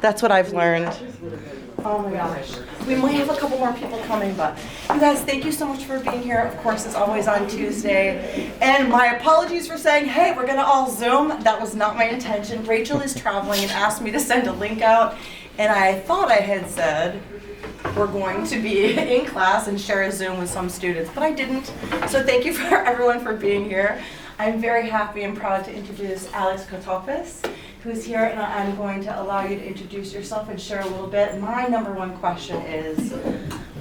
That's what I've learned. Oh my gosh. We might have a couple more people coming, but you guys, thank you so much for being here. Of course, it's always on Tuesday. And my apologies for saying, hey, we're gonna all Zoom. That was not my intention. Rachel is traveling and asked me to send a link out. And I thought I had said we're going to be in class and share a Zoom with some students, but I didn't. So thank you for everyone for being here. I'm very happy and proud to introduce Alex Katopis, who's here, and I'm going to allow you to introduce yourself and share a little bit. My number one question is,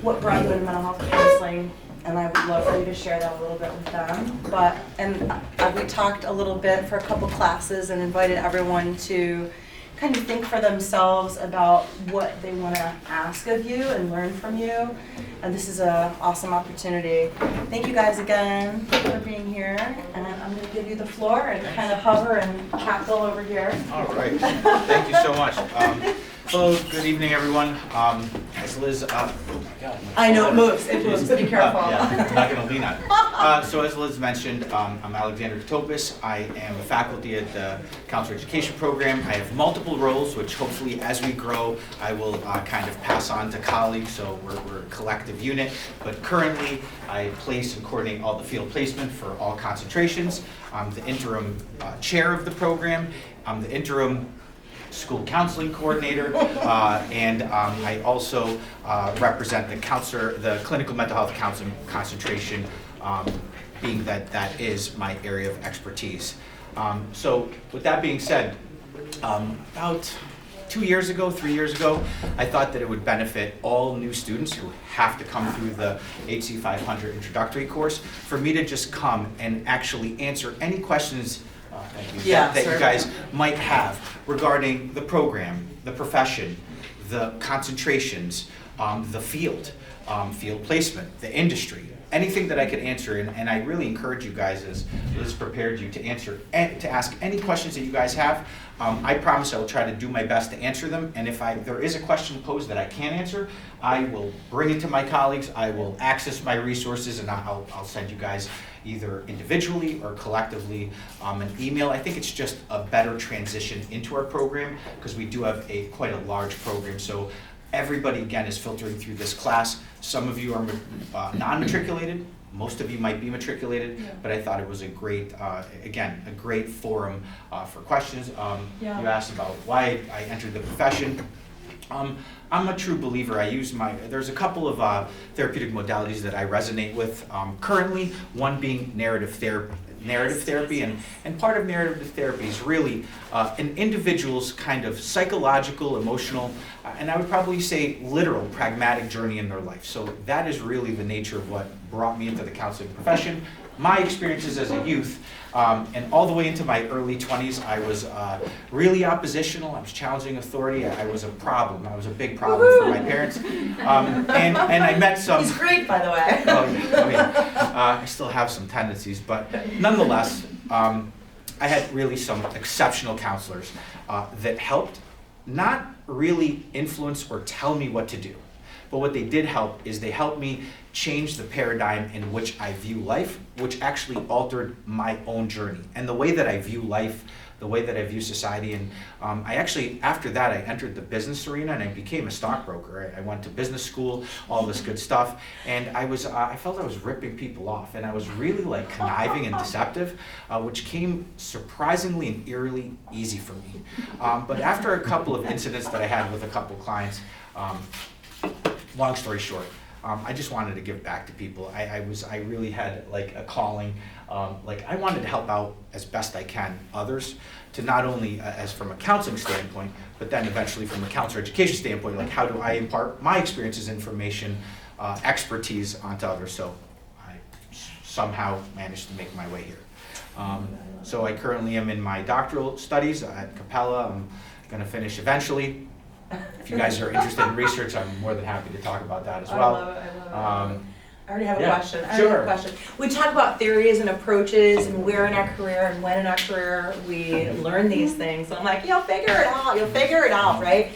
what brought you into mental health counseling? And I would love for you to share that a little bit with them. We talked a little bit for a couple classes and invited everyone to kind of think for themselves about what they want to ask of you and learn from you. And this is an awesome opportunity. Thank you guys again for being here. And I'm going to give you the floor and kind of hover and cackle over here. All right. Thank you so much. Hello, good evening, everyone. As Liz, oh my God. I know it moves. It moves. Be careful. Yeah, I'm not going to lean on it. So as Liz mentioned, I'm Alexander Katopis. I am a faculty at the Counselor Education Program. I have multiple roles, which hopefully as we grow, I will kind of pass on to colleagues, so we're a collective unit. But currently, I place and coordinate all the field placement for all concentrations. I'm the interim chair of the program. I'm the interim school counseling coordinator, and I also represent the clinical mental health counseling concentration, being that is my area of expertise. So with that being said, about 3 years ago, I thought that it would benefit all new students who have to come through the HC 500 introductory course for me to just come and actually answer any questions that you guys might have regarding the program, the profession, the concentrations, the field placement, the industry, anything that I could answer. And I really encourage you guys, as Liz prepared you, to ask any questions that you guys have. I promise I will try to do my best to answer them. And if there is a question posed that I can't answer, I will bring it to my colleagues. I will access my resources, and I'll send you guys either individually or collectively an email. I think it's just a better transition into our program because we do have quite a large program. So everybody, again, is filtering through this class. Some of you are non-matriculated. Most of you might be matriculated, but I thought it was a great, a great forum for questions. You asked about why I entered the profession. I'm a true believer. There's a couple of therapeutic modalities that I resonate with currently, one being narrative therapy, and part of narrative therapy is really an individual's kind of psychological, emotional, and I would probably say literal, pragmatic journey in their life. So that is really the nature of what brought me into the counseling profession. My experiences as a youth, and all the way into my early 20s, I was really oppositional. I was challenging authority. I was a problem. I was a big problem for my parents. And I met some... He's great, by the way. I still have some tendencies, but nonetheless, I had really some exceptional counselors that helped not really influence or tell me what to do. But what they did help is they helped me change the paradigm in which I view life, which actually altered my own journey and the way that I view life, the way that I view society. And I actually, after that, I entered the business arena and I became a stockbroker. I went to business school, all this good stuff, and I felt I was ripping people off, and I was really like conniving and deceptive, which came surprisingly and eerily easy for me. But after a couple of incidents that I had with a couple clients, long story short, I just wanted to give back to people. I really had like a calling. I wanted to help out as best I can others, to not only as from a counseling standpoint, but then eventually from a counselor education standpoint, like how do I impart my experiences, information, expertise onto others. So I somehow managed to make my way here. So I currently am in my doctoral studies at Capella. I'm going to finish eventually. If you guys are interested in research, I'm more than happy to talk about that as well. I love it. I already have a question. Sure. We talk about theories and approaches and where in our career and when in our career we learn these things. So I'm like, you'll figure it out, right?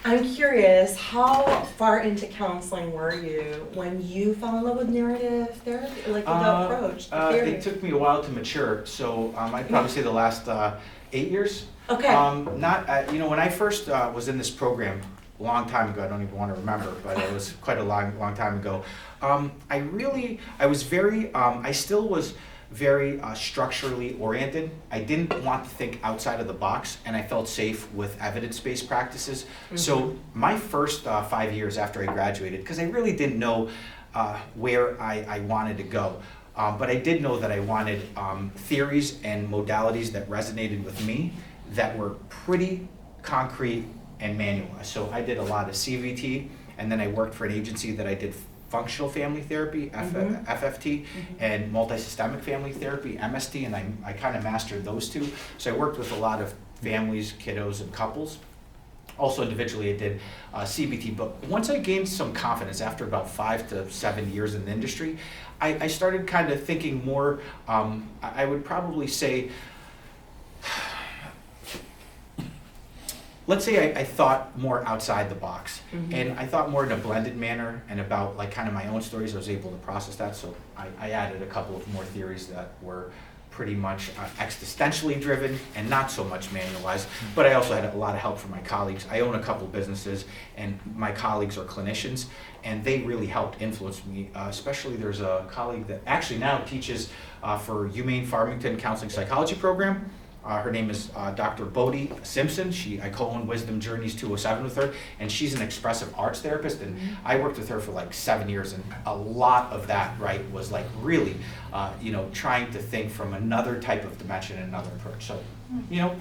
I'm curious, how far into counseling were you when you fell in love with narrative therapy, like the approach, the theory? It took me a while to mature, so I'd probably say the last 8 years. Okay. Not, when I first was in this program a long time ago, I don't even want to remember, but it was quite a long time ago. I still was very structurally oriented. I didn't want to think outside of the box, and I felt safe with evidence-based practices. So my first 5 years after I graduated, because I really didn't know where I wanted to go, but I did know that I wanted theories and modalities that resonated with me, that were pretty concrete and manual. So I did a lot of CVT, and then I worked for an agency that I did functional family therapy, FFT, and multisystemic family therapy, MST, and I kind of mastered those two. So I worked with a lot of families, kiddos, and couples. Also individually I did CBT, but once I gained some confidence after about 5 to 7 years in the industry, I started kind of thinking more, I would probably say, let's say I thought more outside the box, and I thought more in a blended manner and about like kind of my own stories. I was able to process that, so I added a couple of more theories that were pretty much existentially driven and not so much manualized, but I also had a lot of help from my colleagues. I own a couple businesses, and my colleagues are clinicians, and they really helped influence me, especially there's a colleague that actually now teaches for UMaine Farmington Counseling Psychology Program. Her name is Dr. Bodie Simpson. I co-own Wisdom Journeys 207 with her, and she's an expressive arts therapist, and I worked with her for like 7 years, and a lot of that, right, was like really, trying to think from another type of dimension and another approach. So,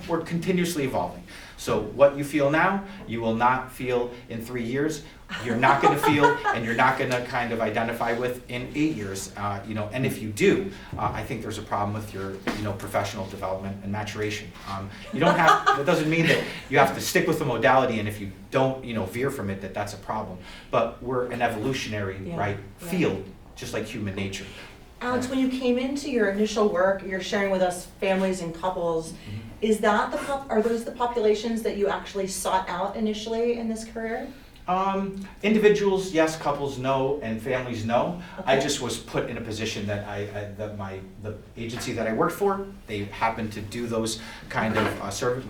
we're continuously evolving. So what you feel now, you will not feel in 3 years. You're not going to feel, and you're not going to kind of identify with in 8 years. And if you do, I think there's a problem with your, professional development and maturation. You don't have. That doesn't mean that you have to stick with the modality, and if you don't, veer from it, that's a problem. But we're an evolutionary, field, just like human nature. Alex, when you came into your initial work, you're sharing with us families and couples. Is that are those the populations that you actually sought out initially in this career? Individuals, yes. Couples, no. And families, no. Okay. I just was put in a position that the agency that I worked for, they happened to do those kind of service,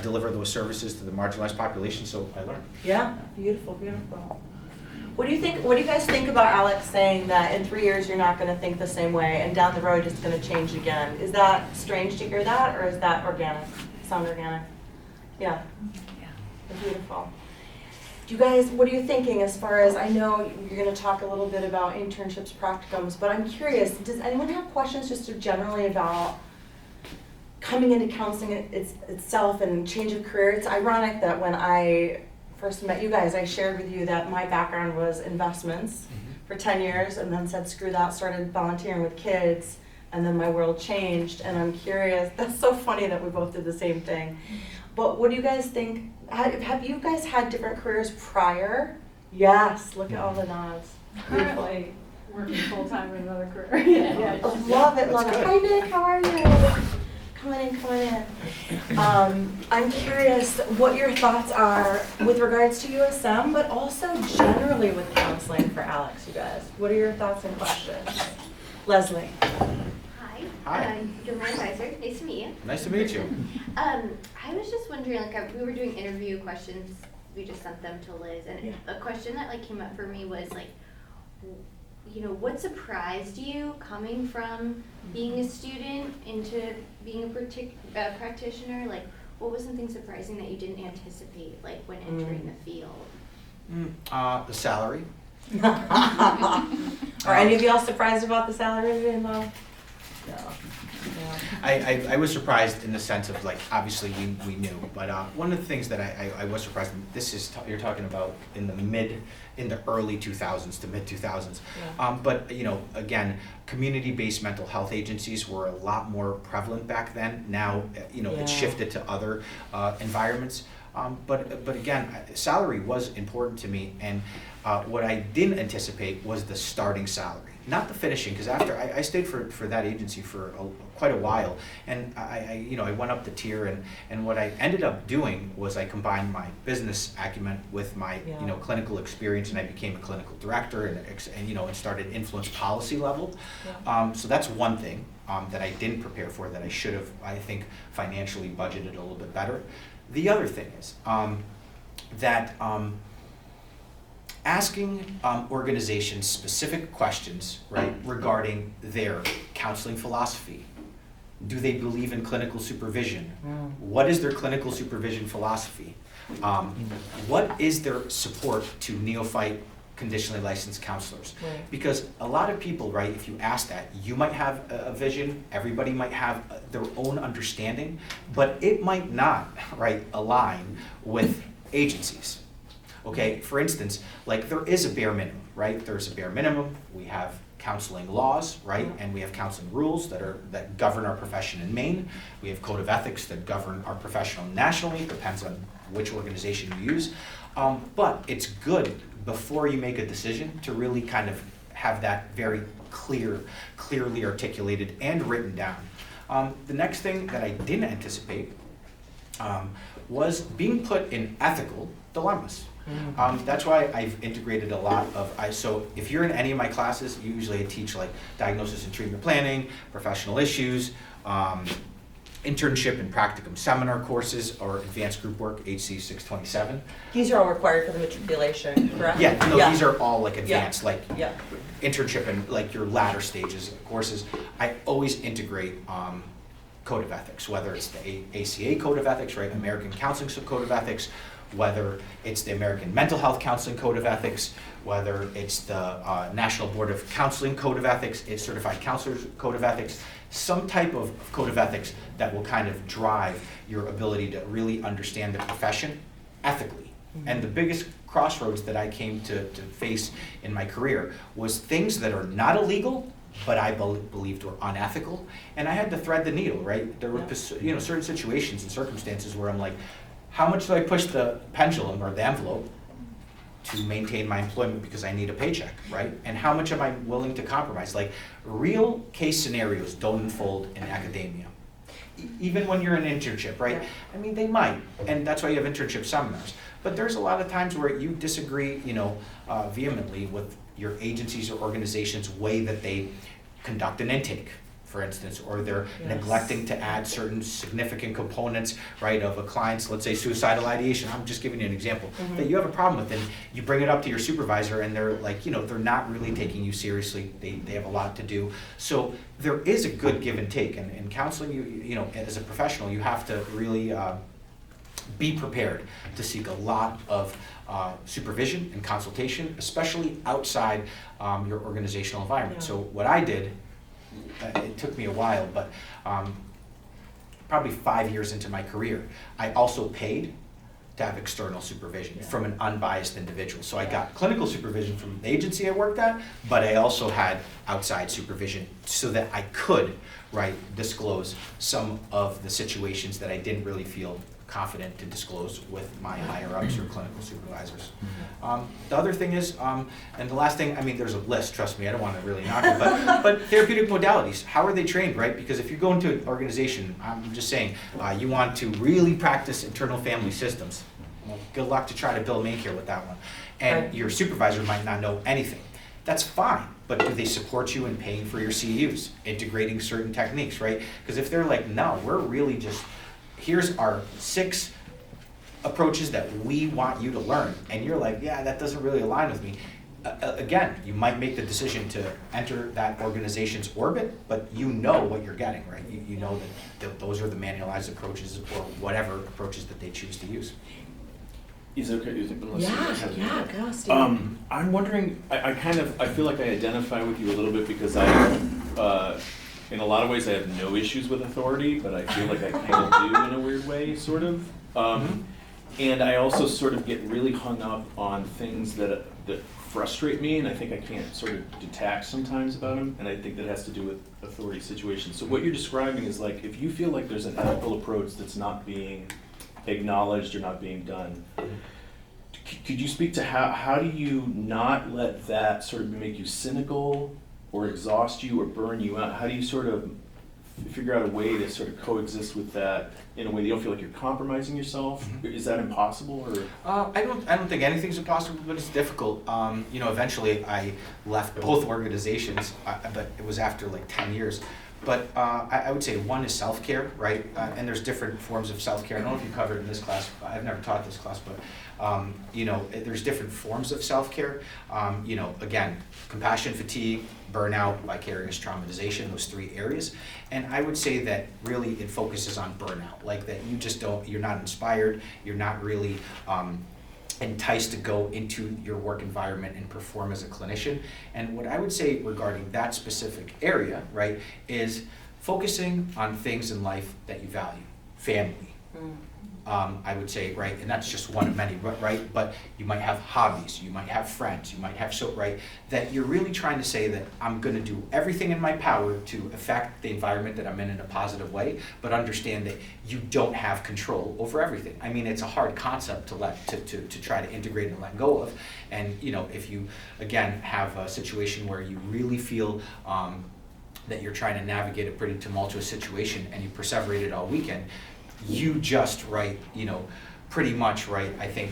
deliver those services to the marginalized population. So I learned. Yeah, beautiful, beautiful. What do you think? What do you guys think about Alex saying that in 3 years you're not going to think the same way, and down the road it's going to change again? Is that strange to hear that, or is that organic? Sound organic? Yeah. Beautiful. You guys, what are you thinking as far as, I know you're going to talk a little bit about internships, practicums, but I'm curious, does anyone have questions just generally about coming into counseling itself and change of career? It's ironic that when I first met you guys, I shared with you that my background was investments for 10 years, and then said screw that, started volunteering with kids, and then my world changed, and I'm curious, that's so funny that we both did the same thing. But what do you guys think? Have you guys had different careers prior? Yes, look at all the nods. Currently working full-time in another career. Love it, love it. Hi Nick, how are you? Come on in. I'm curious what your thoughts are with regards to USM, but also generally with counseling for Alex, you guys. What are your thoughts and questions? Leslie. Hi. You're my advisor. Nice to meet you. Nice to meet you. I was just wondering, we were doing interview questions. We just sent them to Liz, and a question that came up for me was what surprised you coming from being a student into being a practitioner? What was something surprising that you didn't anticipate, when entering the field? The salary. Are any of y'all surprised about the salary involved? No. I was surprised in the sense of obviously we knew, but one of the things that I was surprised, you're talking about in the early 2000s to mid 2000s, but again, community-based mental health agencies were a lot more prevalent back then. Now it shifted to other environments, but again, salary was important to me, and what I didn't anticipate was the starting salary. Not the finishing, because after I stayed for that agency for quite a while, and I went up the tier, and what I ended up doing was I combined my business acumen with my clinical experience, and I became a clinical director and started influence policy level. So that's one thing. that I didn't prepare for, that I should have, I think, financially budgeted a little bit better. The other thing is that asking organizations specific questions, right, regarding their counseling philosophy. Do they believe in clinical supervision? What is their clinical supervision philosophy? What is their support to neophyte conditionally licensed counselors? Right. Because a lot of people, right, if you ask that, you might have a vision, everybody might have their own understanding, but it might not, right, align with agencies. Okay, for instance, like there is a bare minimum, right? There's a bare minimum. We have counseling laws, right? And we have counseling rules that govern our profession in Maine. We have code of ethics that govern our profession nationally. Depends on which organization you use. But it's good before you make a decision to really kind of have that very clearly articulated and written down. The next thing that I didn't anticipate was being put in ethical dilemmas. That's why I've integrated a lot of, so if you're in any of my classes, usually I teach like diagnosis and treatment planning, professional issues, internship and practicum seminar courses, or advanced group work, HC 627. These are all required for the matriculation, correct? Yeah, no, these are all like advanced, like Yeah. internship and like your latter stages of courses. I always integrate code of ethics, whether it's the ACA code of ethics, right, American Counseling Code of Ethics, whether it's the American Mental Health Counseling Code of Ethics, whether it's the National Board of Counseling Code of Ethics, it's Certified Counselors Code of Ethics, some type of code of ethics that will kind of drive your ability to really understand the profession ethically. And the biggest crossroads that I came to face in my career was things that are not illegal, but I believed were unethical, and I had to thread the needle, right? There were certain situations and circumstances where I'm like, how much do I push the pendulum or the envelope to maintain my employment because I need a paycheck, right? And how much am I willing to compromise? Like, real case scenarios don't unfold in academia. Even when you're in an internship, right? I mean, they might, and that's why you have internship seminars. But there's a lot of times where you disagree, vehemently with your agencies or organization's way that they conduct an intake, for instance, or they're neglecting to add certain significant components, right, of a client's, let's say, suicidal ideation. I'm just giving you an example that you have a problem with, and you bring it up to your supervisor, and they're like, they're not really taking you seriously. They have a lot to do. So there is a good give and take, and in counseling, you as a professional, you have to really be prepared to seek a lot of supervision and consultation, especially outside your organizational environment. Yeah. So what I did, it took me a while, but probably 5 years into my career, I also paid to have external supervision from an unbiased individual. So I got clinical supervision from the agency I worked at, but I also had outside supervision so that I could, right, disclose some of the situations that I didn't really feel confident to disclose with my higher ups or clinical supervisors. The other thing is, and the last thing, I mean, there's a list, trust me, I don't want to really knock it, but therapeutic modalities, how are they trained, right? Because if you go into an organization, I'm just saying, you want to really practice internal family systems, well, good luck to try to bill Medicare with that one. And your supervisor might not know anything. That's fine, but do they support you in paying for your CEUs, integrating certain techniques, right? Because if they're like, no, we're really just, here's our 6 approaches that we want you to learn, and you're like, yeah, that doesn't really align with me. Again, you might make the decision to enter that organization's orbit, but you know what you're getting, right? You know that those are the manualized approaches or whatever approaches that they choose to use. Is it okay? Go, Steve. I'm wondering, I feel like I identify with you a little bit because in a lot of ways I have no issues with authority, but I feel like I kind of do in a weird way, sort of. And I also sort of get really hung up on things that frustrate me, and I think I can't sort of detach sometimes about them, and I think that has to do with authority situations. So what you're describing is like, if you feel like there's an ethical approach that's not being acknowledged or not being done, could you speak to how do you not let that sort of make you cynical or exhaust you or burn you out? How do you sort of figure out a way to sort of coexist with that in a way that you don't feel like you're compromising yourself? Is that impossible, or? I don't think anything's impossible, but it's difficult. Eventually I left both organizations, but it was after like 10 years. but I would say one is self-care, right? And there's different forms of self-care. I don't know if you covered in this class. I've never taught this class, but you know, there's different forms of self-care. You know, again, compassion, fatigue, burnout, vicarious traumatization, those three areas. And I would say that really it focuses on burnout, like that you just don't, you're not inspired, you're not really enticed to go into your work environment and perform as a clinician. And what I would say regarding that specific area, right, is focusing on things in life that you value. Family, I would say, right, and that's just one of many, right, but you might have hobbies, you might have friends, you might have, so, right, that you're really trying to say that I'm gonna do everything in my power to affect the environment that I'm in a positive way, but understand that you don't have control over everything. I mean, it's a hard concept to try to integrate and let go of, and, you know, if you, again, have a situation where you really feel that you're trying to navigate a pretty tumultuous situation and you perseverated all weekend, you just, right, you know, pretty much, right, I think,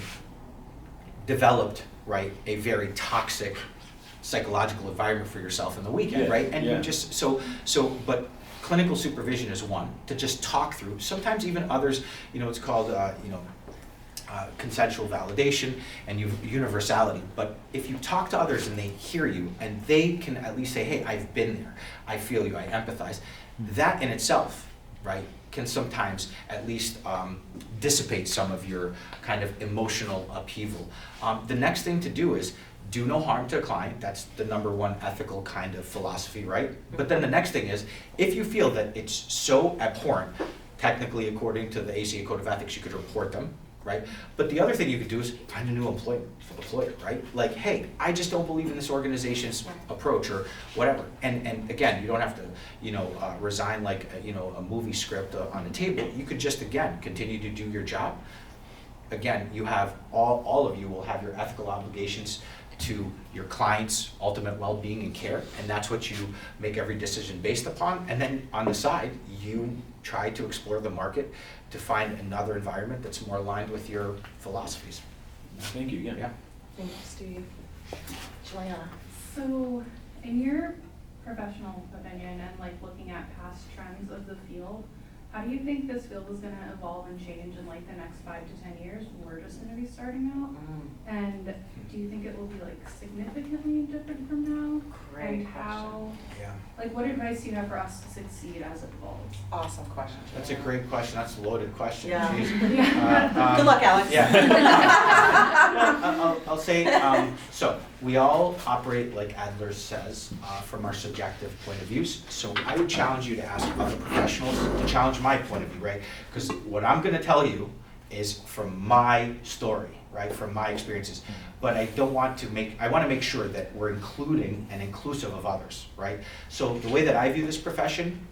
developed, right, a very toxic psychological environment for yourself in the weekend, Yeah, right? And yeah. you just, but clinical supervision is one, to just talk through, sometimes even others, you know, it's called, you know, consensual validation and universality. But if you talk to others and they hear you and they can at least say, hey, I've been there, I feel you, I empathize, that in itself, right, can sometimes at least dissipate some of your kind of emotional upheaval. The next thing to do is do no harm to a client. That's the number one ethical kind of philosophy, right? But then the next thing is, if you feel that it's so abhorrent, technically according to the ACA Code of Ethics, you could report them, right? But the other thing you could do is find a new employer, right? Like, hey, I just don't believe in this organization's approach or whatever. And again, you don't have to, you know, resign like, you know, a movie script on the table. You could just, again, continue to do your job. Again, you have, all of you will have your ethical obligations to your clients' ultimate well-being and care, and that's what you make every decision based upon. And then on the side, you try to explore the market to find another environment that's more aligned with your philosophies. Thank you, Yeah. Thank you, Steve. Juliana. So, in your professional opinion and like looking at past trends of the field, how do you think this field is going to evolve and change in like the next 5 to 10 years when we're just going to be starting out? And do you think it will be like significantly different from now? Great And how, Yeah. like what advice do you have for us to succeed as it evolves? Awesome question. That's a great question. That's a loaded question. Yeah. Jeez. Good luck, Alex. Yeah. I'll say, so we all operate, like Adler says, from our subjective point of views. So I would challenge you to ask other professionals to challenge my point of view, right? Because what I'm going to tell you is from my story, right? From my experiences. But I don't want to I want to make sure that we're including and inclusive of others, right? So the way that I view this profession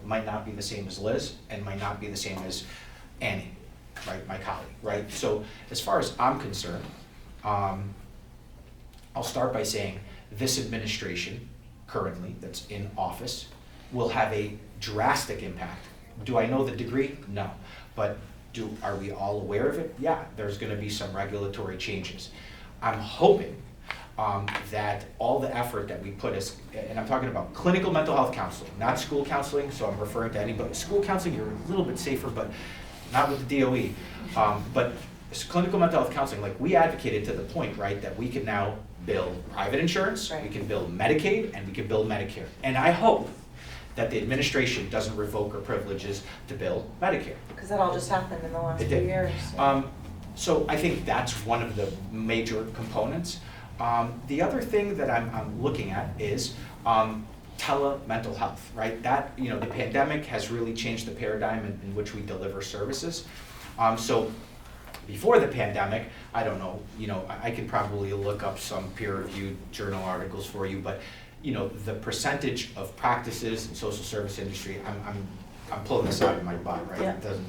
might not be the same as Liz and might not be the same as Annie, right, my colleague, right? So as far as I'm concerned, I'll start by saying this administration currently that's in office will have a drastic impact. Do I know the degree? No. But are we all aware of it? Yeah, there's going to be some regulatory changes. I'm hoping that all the effort that we put and I'm talking about clinical mental health counseling, not school counseling, so I'm referring to anybody. School counseling, you're a little bit safer, but not with the DOE. But clinical mental health counseling, like we advocated to the point, right, that we can now bill private insurance, Right. we can bill Medicaid, and we can bill Medicare. And I hope that the administration doesn't revoke our privileges to bill Medicare. Because that all just happened in the last It few did. years. So I think that's one of the major components. The other thing that I'm looking at is tele-mental health, right? That, you know, the pandemic has really changed the paradigm in which we deliver services. So before the pandemic, I don't know, you know, I can probably look up some peer-reviewed journal articles for you, but you know, the percentage of practices in social service industry, I'm pulling this out of my butt, right? Yeah. It doesn't,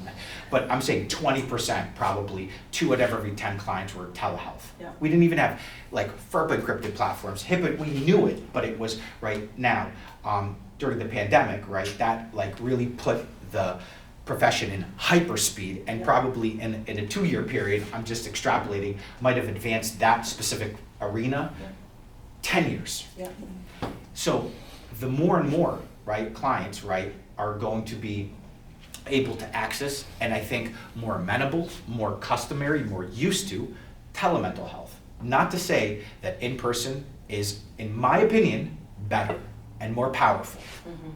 but I'm saying 20% probably, 2 out of every 10 clients were telehealth. Yeah. We didn't even have like FERPA encrypted platforms. HIPAA, we knew it, but it was right now, during the pandemic, right? That like really put the profession in hyperspeed and probably in a 2-year period, I'm just extrapolating, might have advanced that specific arena 10 years. Yeah. So the more and more, right, clients, right, are going to be able to access, and I think more amenable, more customary, more used to telemental health. Not to say that in-person is, in my opinion, better and more powerful.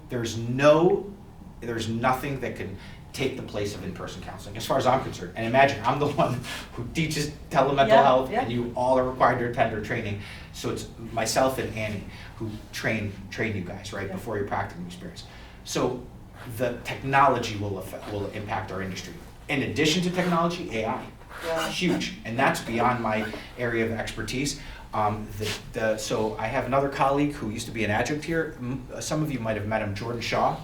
There's nothing that can take the place of in-person counseling, as far as I'm concerned. And imagine, I'm the one who teaches telemental health, and you all are required to attend our training. So it's myself and Annie who train you guys, right, before your practicum experience. So the technology will impact our industry. In addition to technology, AI, huge, and that's beyond my area of expertise. So I have another colleague who used to be an adjunct here. Some of you might have met him, Jordan Shaw.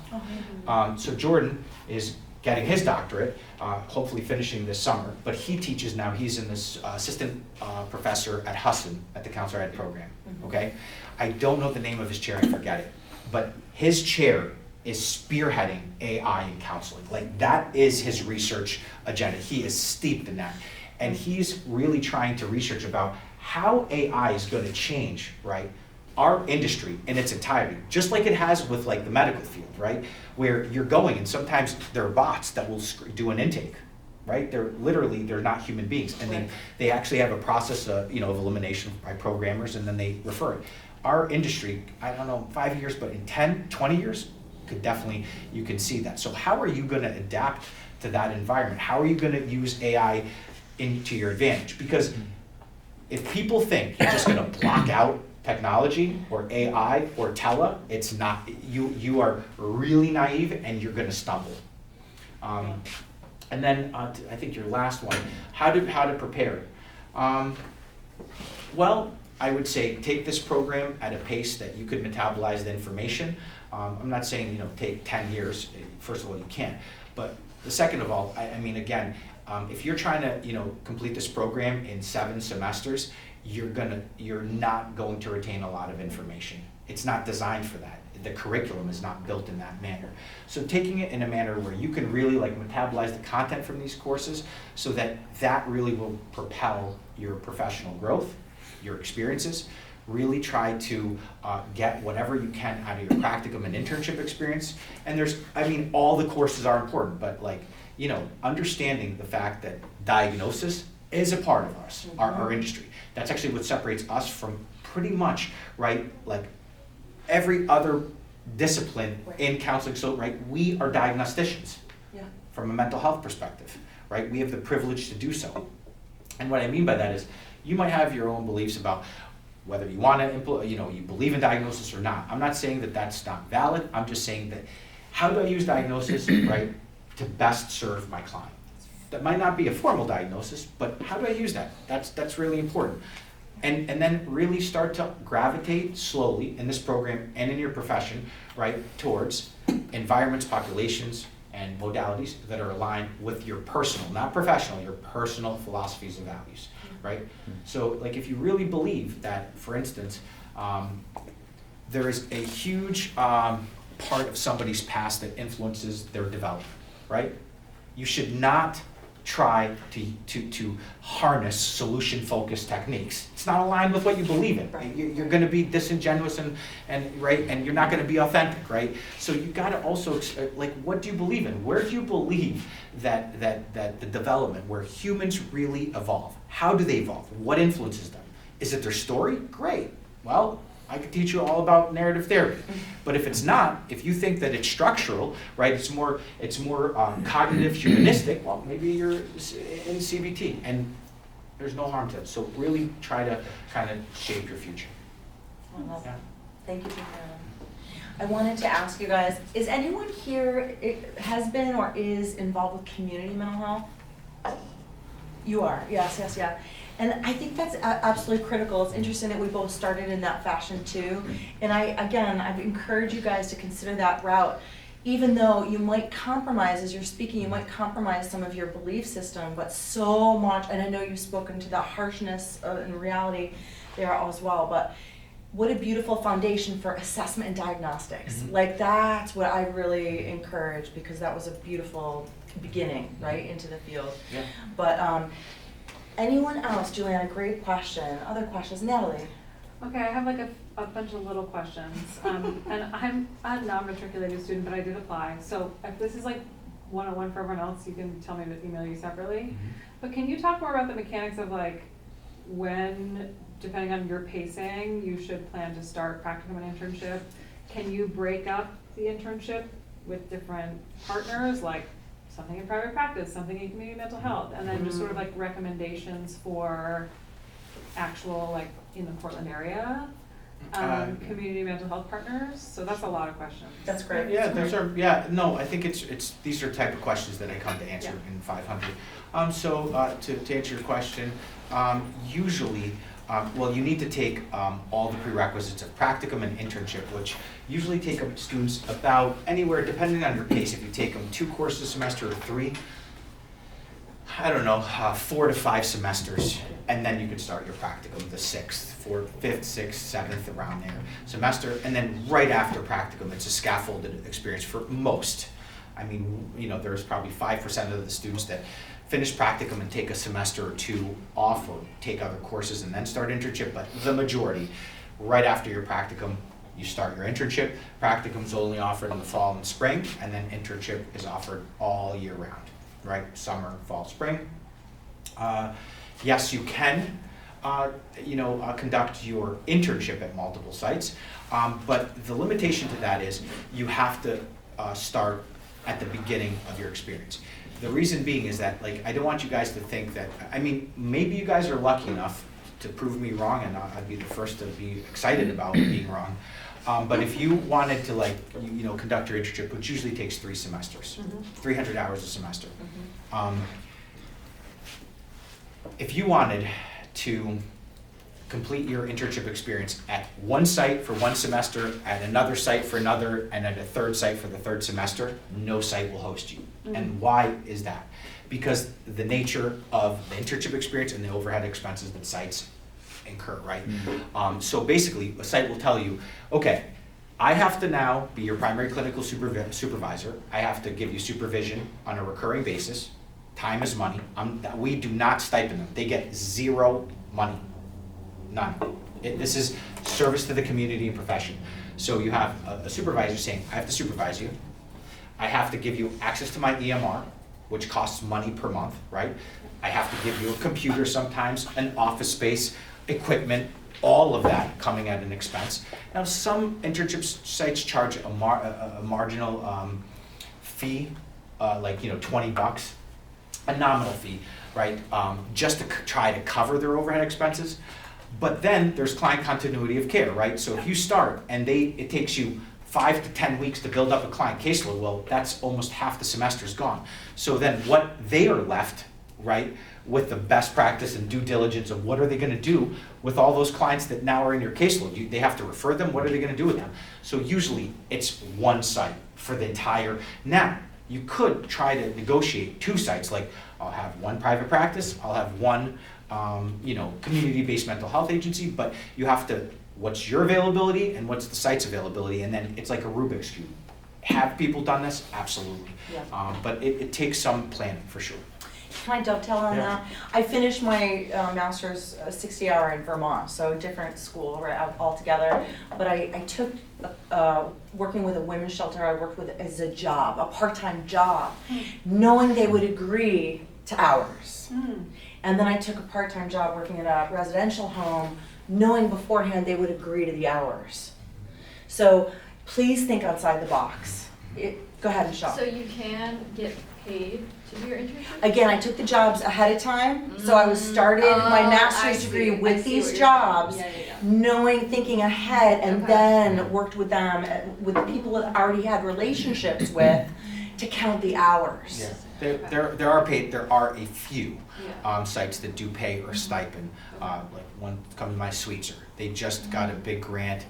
So Jordan is getting his doctorate, hopefully finishing this summer, but he teaches now, he's in this assistant professor at Husson at the Counselor Ed program, okay? I don't know the name of his chair, I forget it, but his chair is spearheading AI in counseling. Like, that is his research agenda. He is steeped in that. And he's really trying to research about how AI is going to change, right, our industry in its entirety, just like it has with like the medical field, right, where you're going and sometimes there are bots that will do an intake, right? They're not human beings, and they actually have a process of elimination by programmers, and then they refer it. Our industry, I don't know, 5 years, but in 10, 20 years, you can see that. So how are you going to adapt to that environment? How are you going to use AI into your advantage? Because if people think you're just going to block out technology or AI or it's not. You are really naive, and you're going to stumble. And then I think your last one, how to prepare. Well, I would say take this program at a pace that you could metabolize the information. I'm not saying take 10 years. First of all, you can't. But the second of all, I mean, again, if you're trying to complete this program in 7 semesters, you're not going to retain a lot of information. It's not designed for that. The curriculum is not built in that manner. So taking it in a manner where you can really metabolize the content from these courses, so that really will propel your professional growth, your experiences. Really try to get whatever you can out of your practicum and internship experience. And all the courses are important, but understanding the fact that diagnosis is a part of us, our industry. That's actually what separates us from pretty much, right, every other discipline in counseling. So, right, we are diagnosticians from a mental health perspective, right? We have the privilege to do so. And what I mean by that is, you might have your own beliefs about whether you want to you believe in diagnosis or not. I'm not saying that that's not valid. I'm just saying that, how do I use diagnosis, right, to best serve my client? That might not be a formal diagnosis, but how do I use that? That's really important. And then really start to gravitate slowly in this program and in your profession, right, towards environments, populations, and modalities that are aligned with your personal, not professional, your personal philosophies and values, right? So if you really believe that, for instance, there is a huge part of somebody's past that influences their development, right? You should not try to harness solution-focused techniques. It's not aligned with what you believe in. Right? You're going to be disingenuous and you're not going to be authentic, right? So you got to also what do you believe in? Where do you believe that the development, where humans really evolve? How do they evolve? What influences them? Is it their story? Great. Well, I could teach you all about narrative therapy. But if it's not, if you think that it's structural, right, it's more cognitive, humanistic, well, maybe you're in CBT, and there's no harm to it. So really try to kind of shape your future. Thank you for that. I wanted to ask you guys, is anyone here has been or is involved with community mental health? You are, yes. And I think that's absolutely critical. It's interesting that we both started in that fashion too. And I've encouraged you guys to consider that route, even though you might compromise, as you're speaking, you might compromise some of your belief system, but so much, and I know you've spoken to the harshness and reality there as well, but what a beautiful foundation for assessment and diagnostics. That's what I really encourage, because that was a beautiful beginning, right, into the field. Yeah. But anyone else? Juliana, great question. Other questions? Natalie? Okay, I have a bunch of little questions. And I'm a non-matriculated student, but I did apply. So if this is like 101 for everyone else, you can tell me to email you separately. But can you talk more about the mechanics of like when, depending on your pacing, you should plan to start practicum and internship? Can you break up the internship with different partners, like something in private practice, something in community mental health, and then just sort of like recommendations for actual, like in the Portland area, community mental health partners? So that's a lot of questions. That's great. Yeah, those are, no, I think it's these are type of questions that I come to answer in 500. So to answer your question, usually, well, you need to take all the prerequisites of practicum and internship, which usually take students about anywhere, depending on your pace. If you take them 2 courses a semester or 3, I don't know, 4 to 5 semesters, and then you can start your practicum the 6th, 4th, 5th, 6th, 7th, around there semester, and then right after practicum, it's a scaffolded experience for most. I mean, there's probably 5% of the students that finish practicum and take a semester or 2 off or take other courses and then start internship, but the majority, right after your practicum, you start your internship. Practicum's only offered in the fall and spring, and then internship is offered all year round, right? Summer, fall, spring. Yes, you can, conduct your internship at multiple sites, but the limitation to that is you have to start at the beginning of your experience. The reason being is that, I don't want you guys to think that, maybe you guys are lucky enough to prove me wrong, and I'd be the first to be excited about being wrong. But if you wanted to, conduct your internship, which usually takes 3 semesters, 300 hours a semester. If you wanted to complete your internship experience at one site for 1 semester, at another site for another, and at a third site for the 3rd semester, no site will host you. And why is that? Because the nature of the internship experience and the overhead expenses that sites incur, right? So basically, a site will tell you, okay, I have to now be your primary clinical supervisor. I have to give you supervision on a recurring basis. Time is money. We do not stipend them. They get 0 money. None. This is service to the community and profession. So you have a supervisor saying, I have to supervise you. I have to give you access to my EMR, which costs money per month, right? I have to give you a computer sometimes, an office space, equipment, all of that coming at an expense. Now, some internship sites charge a marginal fee, $20, a nominal fee, right? Just to try to cover their overhead expenses. But then there's client continuity of care, right? So if you start and it takes you 5 to 10 weeks to build up a client caseload, well, that's almost half the semester's gone. So then what they are left, right, with the best practice and due diligence of what are they going to do with all those clients that now are in your caseload. They have to refer them. What are they going to do with them? So usually it's 1 site for the entire. Now, you could try to negotiate 2 sites, like I'll have 1 private practice, I'll have 1 community-based mental health agency, but you have to, what's your availability and what's the site's availability, and then it's like a Rubik's Cube. Have people done this? Absolutely. Yeah. But it takes some planning, for sure. Can I dovetail on that? I finished my master's 60-hour in Vermont, so different school right altogether. But I took working with a women's shelter. I worked with as a job, a part-time job, knowing they would agree to hours. And then I took a part-time job working in a residential home, knowing beforehand they would agree to the hours. So please think outside the box. Go ahead, Michelle. So you can get paid to do your internship? Again, I took the jobs ahead of time, so I was started my master's degree with these jobs, thinking ahead, and then worked with them, with the people that I already had relationships with, to count the hours. Yeah. There are a few sites that do pay or stipend. Like one comes to my Sweetser. They just got a big grant.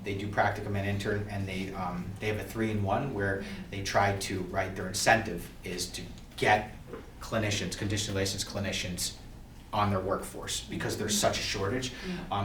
They do practicum and intern, and they have a 3-in-1 where they try to, right, their incentive is to get clinicians, conditionally licensed clinicians on their workforce because there's such a shortage.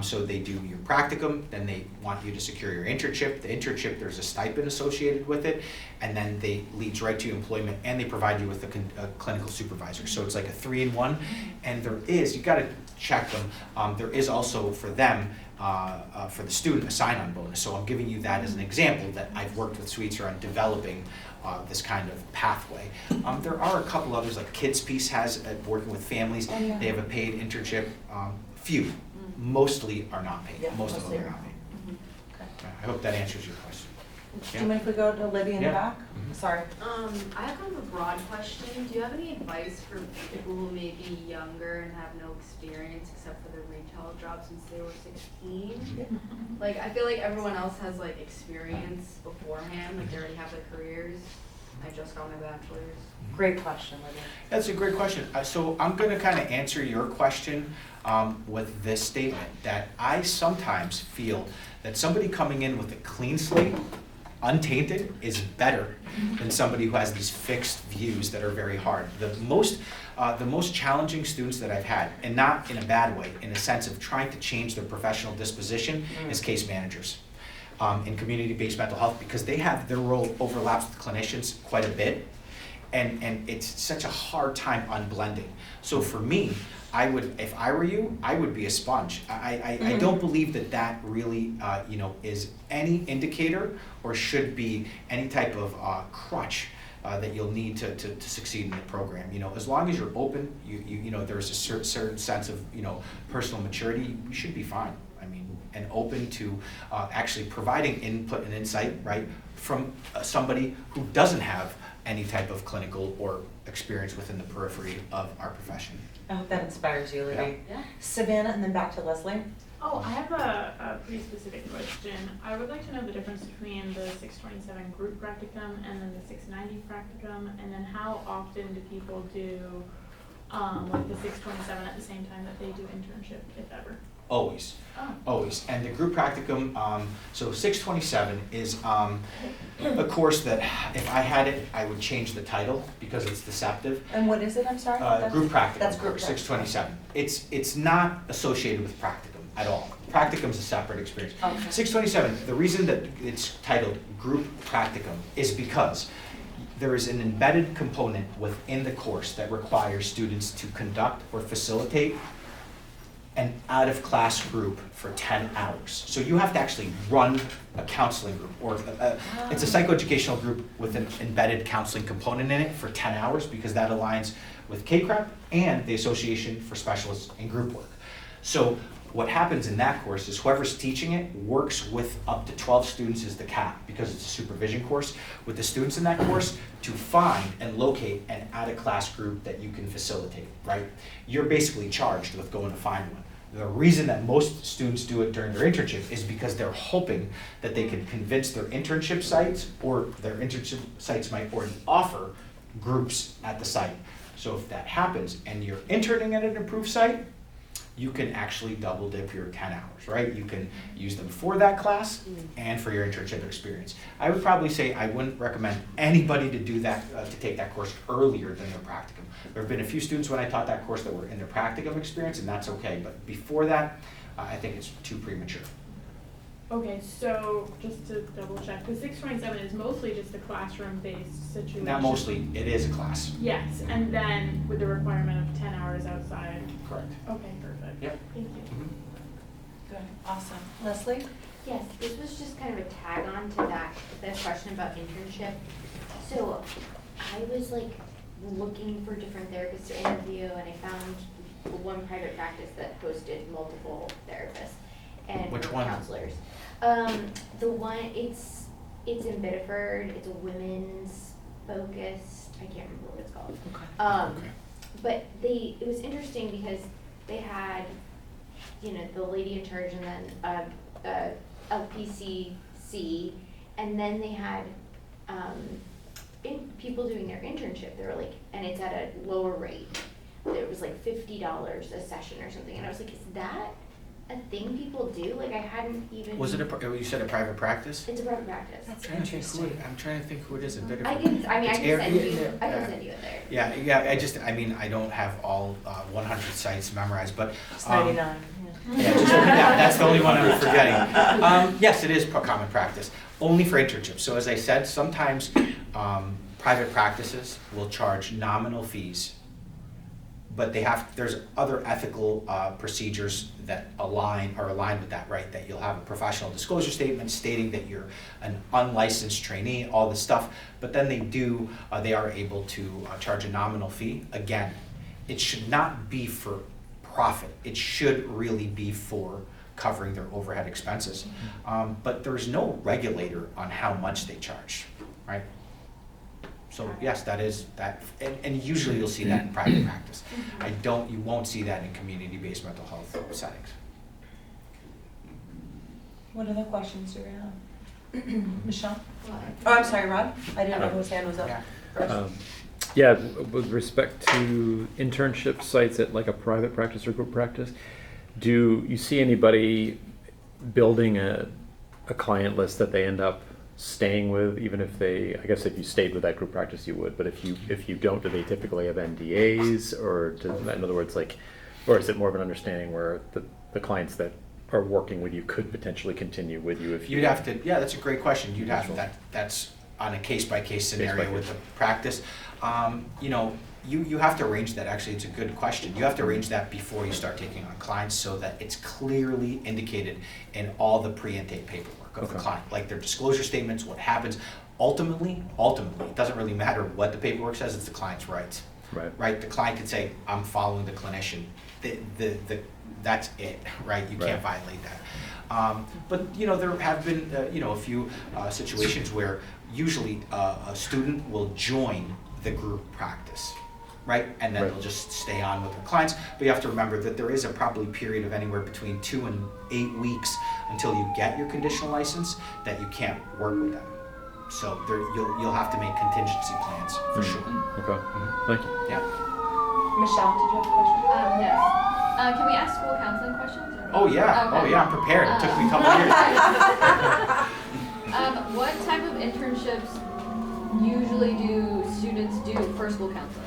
So they do your practicum, then they want you to secure your internship. The internship, there's a stipend associated with it, and then they leads right to employment, and they provide you with a clinical supervisor. So it's like a 3-in-1, and you gotta check them. There is also for them for the student a sign-on bonus. So I'm giving you that as an example that I've worked with Sweetser on developing this kind of pathway. There are a couple others, like Kids Piece has, working with families. Oh, yeah. They have a paid internship. Few, mostly are not paid. Yeah, Most of them mostly are are not paid. Okay. I hope that answers your question. Do you mind if we go to Libby in the Yeah. back? Mhm. Sorry. I have kind of a broad question. Do you have any advice for people who may be younger and have no experience except for their retail job since they were 16? Like, I feel like everyone else has like experience beforehand, like they already have their careers. I just got my bachelor's. Great question, Libby. That's a great question. So I'm going to kind of answer your question with this statement, that I sometimes feel that somebody coming in with a clean slate, untainted, is better than somebody who has these fixed views that are very hard. The most challenging students that I've had, and not in a bad way, in a sense of trying to change their professional disposition, is case managers. In community-based mental health, because they have, their role overlaps with clinicians quite a bit, and it's such a hard time unblending. So for me, I would, if I were you, I would be a sponge. I don't believe that really, is any indicator or should be any type of crutch that you'll need to succeed in the program. As long as you're open, there's a certain sense of, personal maturity, you should be fine. And open to actually providing input and insight, right, from somebody who doesn't have any type of clinical or experience within the periphery of our profession. I hope that inspires you, Libby. Yeah. Savannah, and then back to Leslie. Oh, I have a pretty specific question. I would like to know the difference between the 627 group practicum and then the 690 practicum, and then how often do people do like the 627 at the same time that they do internship, if ever? Always. Oh. Always. And the group practicum, so 627 is a course that if I had it, I would change the title because it's deceptive. And what is it, I'm sorry? Group practicum. That's group course, 627. It's not associated with practicum at all. Practicum is a separate experience. Okay. 627, the reason that it's titled group practicum is because there is an embedded component within the course that requires students to conduct or facilitate an out-of-class group for 10 hours. So you have to actually run a counseling group, or it's a psychoeducational group with an embedded counseling component in it for 10 hours, because that aligns with KCREP and the Association for Specialists in Group Work. So what happens in that course is whoever's teaching it works with up to 12 students as the cap, because it's a supervision course, with the students in that course to find and locate an out-of-class group that you can facilitate, right? You're basically charged with going to find one. The reason that most students do it during their internship is because they're hoping that they can convince their internship sites, or their internship sites might already offer groups at the site. So if that happens and you're interning at an approved site, you can actually double dip your 10 hours, right? You can use them for that class and for your internship experience. I would probably say I wouldn't recommend anybody to do that, to take that course earlier than their practicum. There have been a few students when I taught that course that were in their practicum experience, and that's okay. But before that, I think it's too premature. Okay, so just to double check, the 627 is mostly just a classroom-based situation. Not mostly, it is a class. Yes, and then with the requirement of 10 hours outside. Correct. Okay, perfect. Yep. Thank you. Good, awesome. Leslie? Yes, this was just kind of a tag on to that question about internship. So I was like looking for different therapists to interview, and I found one private practice that hosted multiple therapists and Which one? counselors. The one, it's in Biddeford. It's a women's focused. I can't remember what it's called. Okay. But it was interesting because they had, the lady in charge, and then LPCC, and then they had people doing their internship. They were like, and it's at a lower rate. It was like $50 a session or something, and I was like, is that a thing people do? Like, I hadn't even. Was it you said a private practice? It's a private practice. That's I'm trying to think who it is in Biddeford. I can send you yeah. it there. Yeah, I don't have all 100 sites memorized, but. It's 99. That's the only one I'm forgetting. Yes, it is common practice, only for internships. So as I said, sometimes private practices will charge nominal fees, but there's other ethical procedures that are aligned with that, right? That you'll have a professional disclosure statement stating that you're an unlicensed trainee, all this stuff, but then they are able to charge a nominal fee. Again, it should not be for profit. It should really be for covering their overhead expenses. But there's no regulator on how much they charge, right? So yes, that is that, and usually you'll see that in private practice. You won't see that in community-based mental health settings. What other questions do we have? Michelle? Oh, I'm sorry, Rod. I didn't know whose hand was up Yeah. first. Yeah, with respect to internship sites at like a private practice or group practice, do you see anybody building a client list that they end up staying with, even if I guess if you stayed with that group practice you would, but if you don't, do they typically have NDAs, or in other words, like, or is it more of an understanding where the clients that are working with you could potentially continue with you if you... You'd have to, yeah, that's a great question. You'd have that's on a case-by-case scenario with the practice. You have to arrange that. Actually, it's a good question. You have to arrange that before you start taking on clients so that it's clearly indicated in all the pre-intake paperwork of the client, like their disclosure statements, what happens. Ultimately, it doesn't really matter what the paperwork says, it's the client's rights. Right? The client could say, I'm following the clinician. That's it, right? You can't violate that. But there have been a few situations where usually a student will join the group practice, right? And then they'll just stay on with their clients. But you have to remember that there is a probably period of anywhere between 2 and 8 weeks until you get your conditional license that you can't work with them. So you'll have to make contingency plans for sure. Okay, thank you. Yeah. Michelle, did you have a question? Yes. Can we ask school counseling questions? Or? Oh yeah. Okay. Oh yeah. I'm prepared. It took me a couple years. What type of internships usually do students do for school counseling?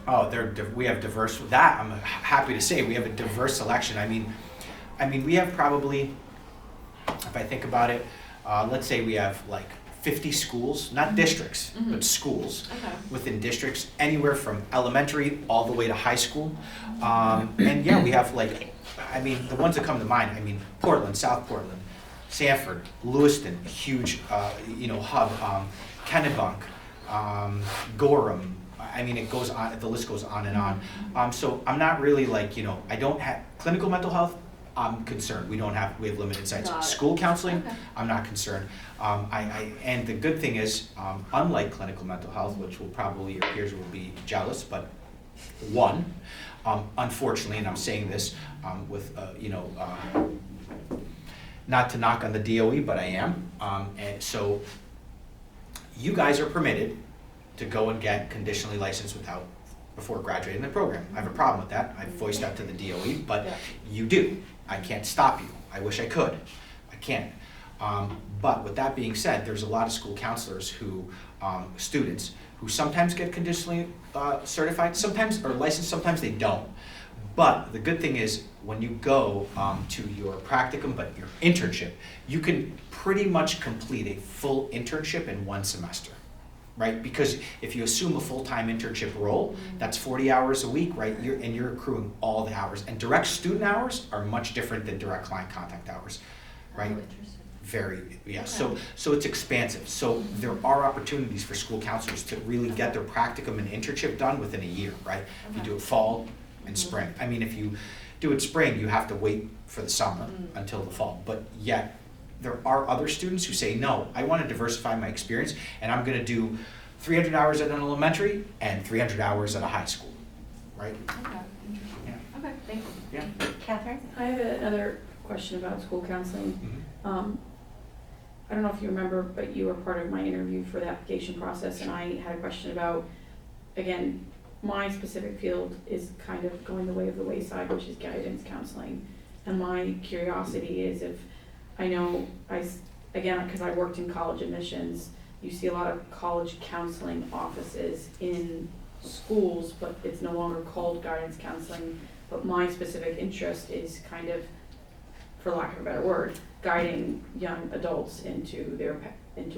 Oh, we have diverse. That I'm happy to say we have a diverse selection. I mean, we have probably, if I think about it, let's say we have like 50 schools, not districts, but schools within districts, anywhere from elementary all the way to high school. And yeah, we have the ones that come to mind, Portland, South Portland, Sanford, Lewiston, huge, hub, Kennebunk, Gorham. It goes on, the list goes on and on. So I'm not really I don't have clinical mental health. I'm concerned. We have limited sites. School counseling, I'm not concerned. And the good thing is, unlike clinical mental health, which will probably your peers will be jealous, but unfortunately, and I'm saying this with not to knock on the DOE, but I am. And so you guys are permitted to go and get conditionally licensed before graduating the program. I have a problem with that. I've voiced that to the DOE, but you do. I can't stop you. I wish I could. I can't. But with that being said, there's a lot of school counselors students who sometimes get conditionally certified, sometimes are licensed, sometimes they don't. But the good thing is when you go to your practicum, but your internship, you can pretty much complete a full internship in 1 semester. Right? Because if you assume a full-time internship role, that's 40 hours a week, right? You're accruing all the hours. And direct student hours are much different than direct client contact hours, right? Oh, interesting. Very, yeah. Okay. So it's expansive. So there are opportunities for school counselors to really get their practicum and internship done within a year, right? If you do it fall and spring. If you do it spring, you have to wait for the summer until the fall. But yet, there are other students who say, no, I want to diversify my experience and I'm going to do 300 hours at an elementary and 300 hours at a high school, right? Okay, interesting. Yeah. Okay, thank you. Yeah. Catherine? I have another question about school counseling. I don't know if you remember, but you were part of my interview for the application process, and I had a question about, again, my specific field is kind of going the way of the wayside, which is guidance counseling. And my curiosity is because I worked in college admissions, you see a lot of college counseling offices in schools, but it's no longer called guidance counseling. But my specific interest is kind of, for lack of a better word, guiding young adults into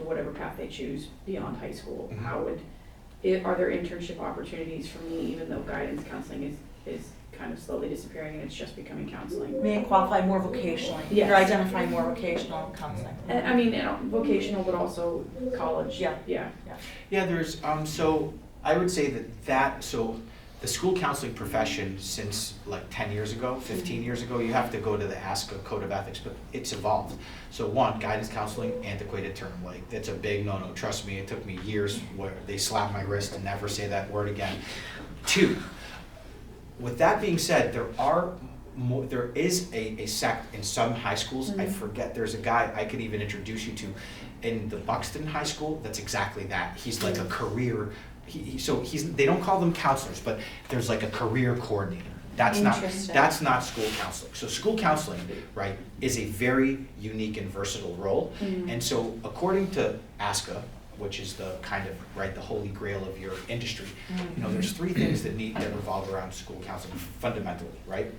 whatever path they choose beyond high school. Are there internship opportunities for me, even though guidance counseling is is kind of slowly disappearing and it's just becoming counseling. May it qualify more vocationally. Yes. You're identifying more vocational counseling. And, I mean, vocational, but also college. Yeah. Yeah. Yeah, there's, so I would say so the school counseling profession since like 10 years ago, 15 years ago, you have to go to the ASCA Code of Ethics, but it's evolved. So one, guidance counseling, antiquated term, like that's a big no-no, trust me, it took me years where they slapped my wrist and never say that word again. Two, with that being said, there is a sect in some high schools, I forget, there's a guy I could even introduce you to in the Buxton High School, that's exactly that. He's like a career, they don't call them counselors, but there's like a career coordinator. That's not school counseling. So school counseling, right, is a very unique and versatile role. And so according to ASCA, which is the kind of, right, the holy grail of your industry, there's three things that revolve around school counseling fundamentally, right?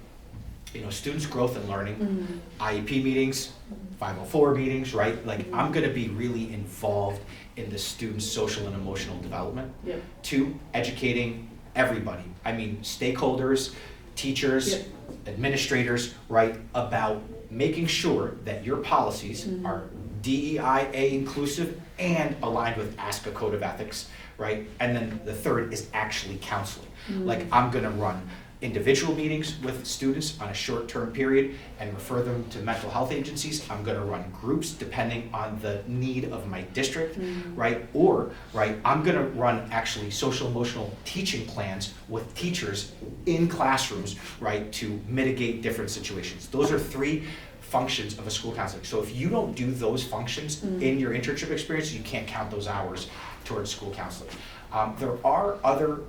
Students' growth and learning, IEP meetings, 504 meetings, right? Like, I'm gonna be really involved in the student's social and emotional development. Yep. Two, educating everybody. I mean, stakeholders, teachers, administrators, right? About making sure that your policies are DEIA inclusive and aligned with ASCA Code of Ethics, right? And then the third is actually counseling. Like, I'm gonna run individual meetings with students on a short-term period and refer them to mental health agencies. I'm gonna run groups depending on the need of my district, right? Or, right, I'm gonna run actually social emotional teaching plans with teachers in classrooms, right, to mitigate different situations. Those are three functions of a school counselor. So if you don't do those functions in your internship experience, you can't count those hours towards school counseling. There are other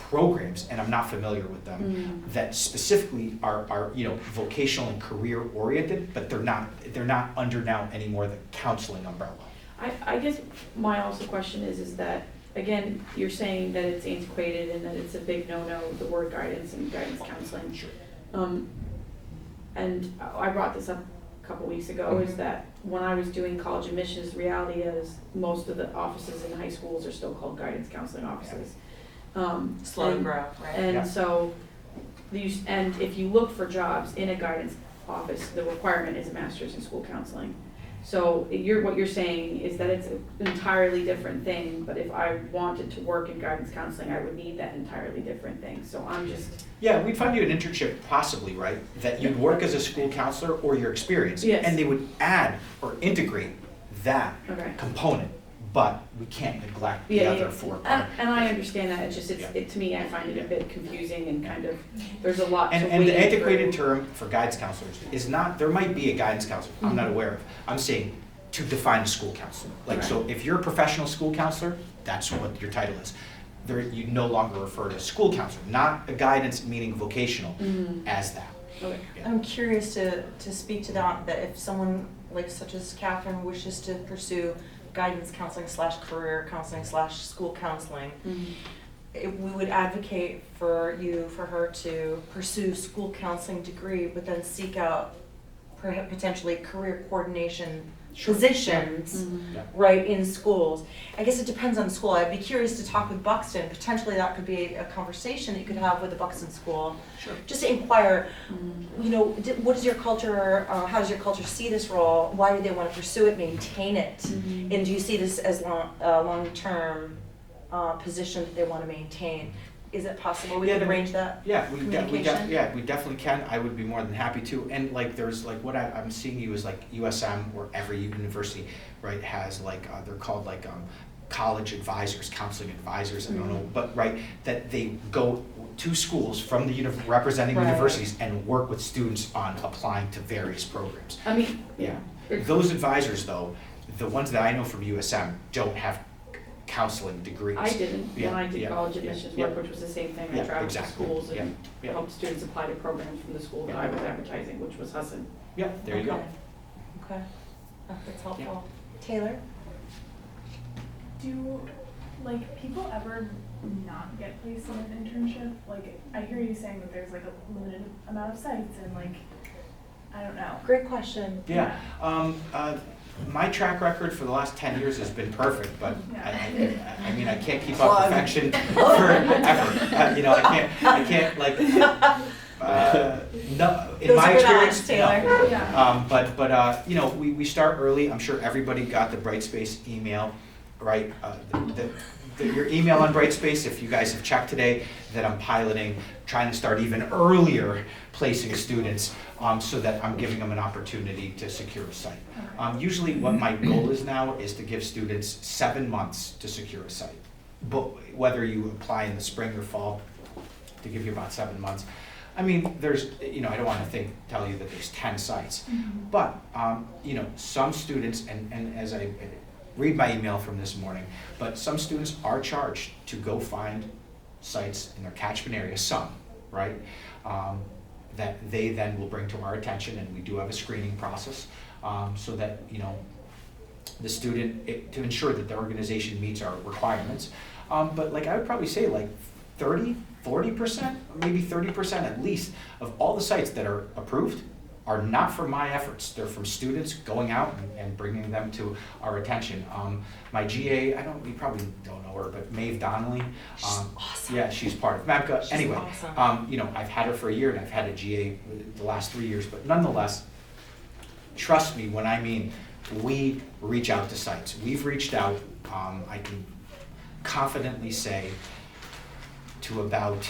programs, and I'm not familiar with them, that specifically are vocational and career oriented, but they're not under now anymore the counseling umbrella. I guess my also question is that, again, you're saying that it's antiquated and that it's a big no-no, the word guidance and guidance counseling. Sure. And I brought this up a couple weeks ago, is that when I was doing college admissions, the reality is most of the offices in high schools are still called guidance counseling offices. Slow to grow, right? And so, and if you look for jobs in a guidance office, the requirement is a master's in school counseling. So what you're saying is that it's an entirely different thing, but if I wanted to work in guidance counseling, I would need that entirely different thing. So I'm just... Yeah, we'd find you an internship possibly, right? That you'd work as a school counselor or your experience. Yes. And they would add or integrate that component, but we can't neglect the other four parts. And I understand that, it's just, to me, I find it a bit confusing and kind of, there's a lot to wade And the antiquated through. term for guidance counselors is not, there might be a guidance counselor, I'm not aware of. I'm saying to define a school counselor. Like, so if you're a professional school counselor, that's what your title is. There, you no longer refer to school counselor, not a guidance meaning vocational as that. Okay. Yeah. I'm curious to speak to that if someone like such as Catherine wishes to pursue guidance counseling / career counseling / school counseling, we would advocate for her to pursue school counseling degree, but then seek out potentially career coordination positions, right, in schools. I guess it depends on the school. I'd be curious to talk with Buxton. Potentially that could be a conversation that you could have with the Buxton school. Sure. Just to inquire, what is your culture, how does your culture see this role? Why do they want to pursue it, maintain it? And do you see this as long-term position that they want to maintain? Is it possible we could arrange that? Yeah, we communication? definitely can. I would be more than happy to. And like, there's like what I'm seeing you is like USM, or every university, right, has like they're called like college advisors, counseling advisors. I don't know, but right, that they go to schools from the representing universities and work with students on applying to various programs. I mean, Those advisors, though, the ones that I know from USM don't have counseling degrees. I didn't when I did college admissions work, which was the same thing. I traveled to schools and helped students apply to programs from the school that I was advertising, which was Husson. Yeah, there you go. Okay, that's helpful. Taylor? Do people ever not get placed in an internship? Like, I hear you saying that there's like a limited amount of sites and like, I don't know. Great question. Yeah. My track record for the last 10 years has been perfect, but I mean, I can't keep Well, up perfection forever. You know, I can't like, no, in Those my are good experience, odds, Taylor. no. But you know, we start early. I'm sure everybody got the Brightspace email, right? Your email on Brightspace, if you guys have checked today, that I'm piloting, trying to start even earlier placing students so that I'm giving them an opportunity to secure a site. Usually what my goal is now is to give students 7 months to secure a site. But whether you apply in the spring or fall, to give you about 7 months. I mean, there's, you know, I don't want to tell you that there's 10 sites, but, you know, some students, and as I read my email from this morning, but some students are charged to go find sites in their catchment area, some, right? That they then will bring to our attention, and we do have a screening process so that, you know, the student, to ensure that the organization meets our requirements. But like I would probably say like 40%, maybe 30% at least of all the sites that are approved are not from my efforts. They're from students going out and bringing them to our attention. My GA, you probably don't know her, but Maeve Donnelly. She's awesome. Yeah, she's part of MEPCA. She's Anyway, awesome. you know, I've had her for a year and I've had a GA the last 3 years, but nonetheless, trust me when I mean we reach out to sites. We've reached out, I can confidently say, to about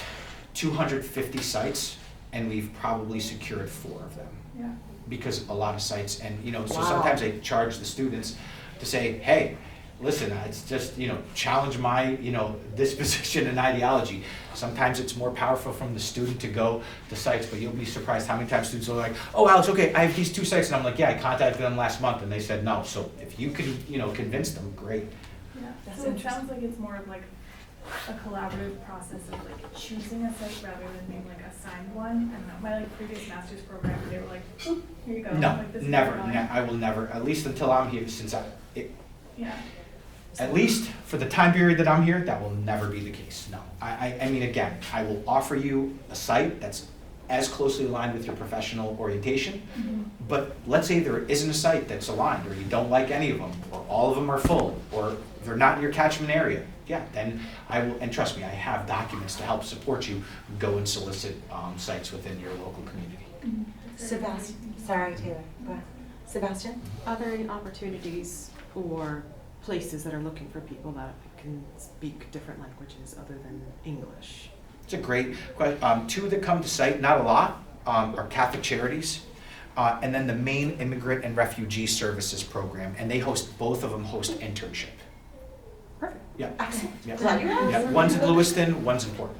250 sites, and we've probably secured 4 of them. Yeah. Because a lot of sites, and you know, so Wow. sometimes I charge the students to say, hey, listen, it's just, you know, challenge my, you know, disposition and ideology. Sometimes it's more powerful from the student to go to sites, but you'll be surprised how many times students are like, oh, Alex, okay, I have these 2 sites, and I'm like, yeah, I contacted them last month, and they said no. So if you can, you know, convince them, great. Yeah, That's so it interesting. sounds like it's more of like a collaborative process of like choosing a site rather than being like assigned one. I don't know, my like previous master's program, they were like, "Oop, here you go. No, like, this is never, where you're going." I will never, at least until I'm here, Yeah. at least for the time period that I'm here, that will never be the case, no. I mean, again, I will offer you a site that's as closely aligned with your professional orientation, but let's say there isn't a site that's aligned, or you don't like any of them, or all of them are full, or they're not in your catchment area, yeah, then I will, and trust me, I have documents to help support you, go and solicit sites within your local community. Sebastian, sorry Taylor, go ahead. Sebastian? Are there any opportunities for places that are looking for people that can speak different languages other than English? It's a great question. 2 that come to site, not a lot, are Catholic Charities, and then the Maine Immigrant and Refugee Services Program, and they host, both of them host internship. Perfect. Yeah. Excellent. Yeah. Glad you asked. Yeah. One's in Lewiston, one's in Portland.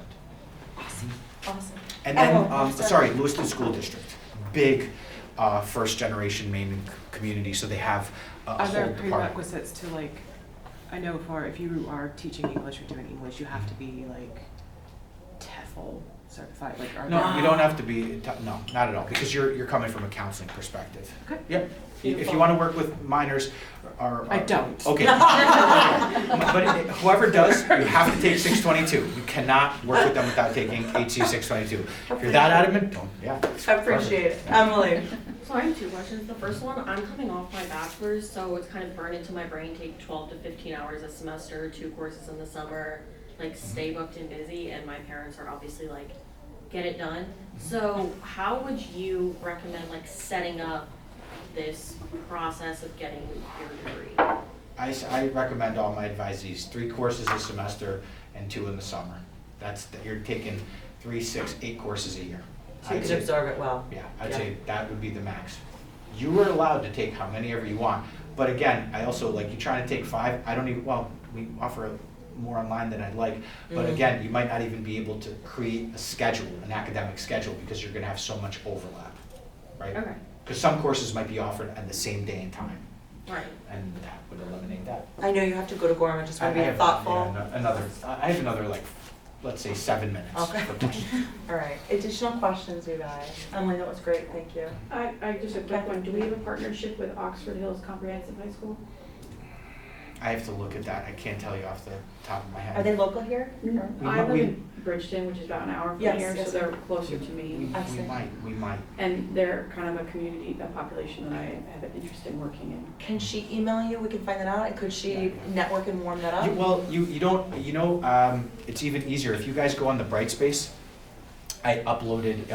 Awesome. Awesome. And then, Oh, sorry, Lewiston School District, big first generation Maine community, so they have a Are whole there department. prerequisites to like, I know for if you are teaching English or doing English, you have to be like TEFL certified, like are No, there? you don't have to be, no, not at all, because you're coming from a counseling perspective. Okay. Yep. If you want to work with minors, or I don't. Okay. But whoever does, you have to take 622. You cannot work with them without taking HC 622. If you're that adamant, don't. Yeah. I appreciate it. Emily? So I have 2 questions. The first one, I'm coming off my bachelor's, so it's kind of burned into my brain, take 12 to 15 hours a semester, 2 courses in the summer, like stay booked and busy, and my parents are obviously like, get it done. So how would you recommend like setting up this process of getting your degree? I recommend all my advisees 3 courses a semester and 2 in the summer. You're taking 3, 6, 8 courses a year. So you can absorb it well. Yeah, I'd say that would be the max. You are allowed to take how many ever you want, but again, I also, like, you try to take 5, I don't even, well, we offer more online than I'd like, but again, you might not even be able to create a schedule, an academic schedule, because you're gonna have so much overlap, right? Okay. Because some courses might be offered on the same day and time, Right. and that would eliminate that. I know you have to go to Gorham, I just want to be have, thoughtful. yeah, I have another, like, let's say 7 minutes Okay. for questions. All right, additional questions, you guys? Emily, that was great, thank you. I just a quick one. Do we have a partnership with Oxford Hills Comprehensive High School? I have to look at that, I can't tell you off the top of my head. Are they local here? We I might- live in Bridgeton, which is about an hour from Yes, here, yes. so they're closer to me. I see. We might. And they're kind of a community, a population that I have an interest in working in. Can she email you? We can find that out. And could she network and warm that up? You don't, it's even easier. If you guys go on the Brightspace, I uploaded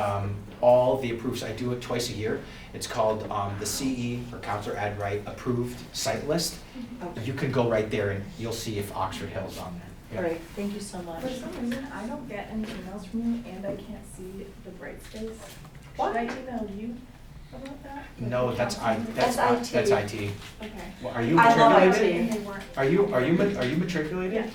all the approved, I do it twice a year. It's called the CE, or Counselor Ed Wright, approved site list. Okay. You can go right there and you'll see if Oxford Hill's on there. All right, thank you so much. For some reason, I don't get any emails from you and I can't see the Brightspace. What? Should I email you about that? Like No, the that's counseling? That's IT. That's IT. Okay. Well, are you I love matriculated? IT. And they weren't. Are you matriculated? Yeah.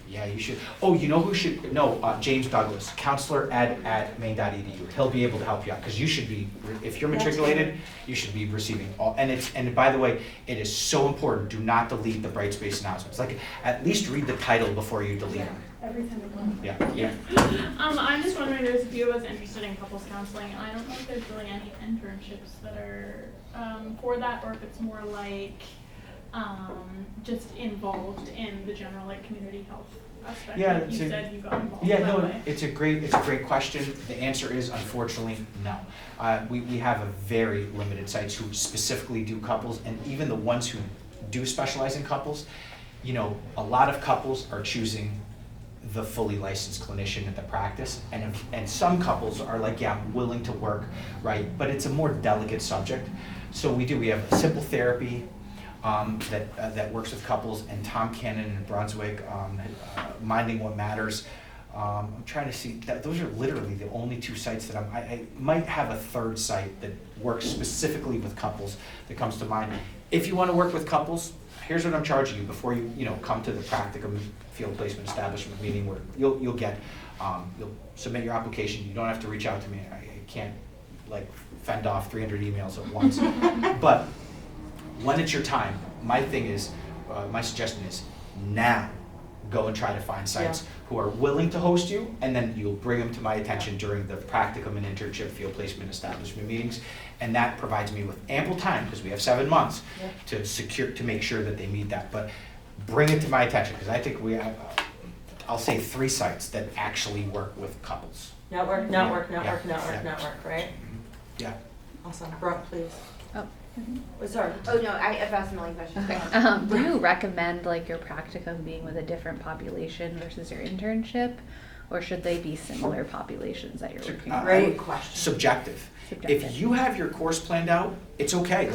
Yeah, you should. Oh, you know who should? No, James Douglas, Counselor Ed at maine.edu. He'll be able to help you out because you should be, if you're That's matriculated, good. you should be receiving all. And by the way, it is so important. Do not delete the Brightspace announcements. Like, at least read the title before you delete them. Every time I go. Yeah. I'm just wondering, there's a few of us interested in couples counseling. I don't know if there's really any internships that are for that, or if it's more like just involved in the general like community health aspect. Yeah, Like you said you got involved Yeah, that no, way. it's a great question. The answer is unfortunately no. We have a very limited sites who specifically do couples, and even the ones who do specialize in couples, a lot of couples are choosing the fully licensed clinician at the practice, and some couples are like, yeah, I'm willing to work, right? But it's a more delicate subject. So we have a simple therapy that works with couples, and Tom Cannon in Brunswick, Minding What Matters. I'm trying to see, those are literally the only two sites that I might have a third site that works specifically with couples that comes to mind. If you want to work with couples, here's what I'm charging you before you come to the practicum field placement establishment meeting, where you'll submit your application. You don't have to reach out to me. I can't fend off 300 emails at once. But when it's your time, my suggestion is now go and try to find sites who are willing to host you, and then you'll bring them to my attention during the practicum and internship field placement establishment meetings. And that provides me with ample time, because we have 7 months to make sure that they meet that. But bring it to my attention, because I think we have, I'll say 3 sites that actually work with couples. Network, right? Yeah. Awesome. Brooke, please. Oh. Sorry. Oh, no, I've asked a million questions. Do you recommend your practicum being with a different population versus your internship, or should they be similar populations that you're working with? Great question. Subjective. If you have your course planned out, it's okay.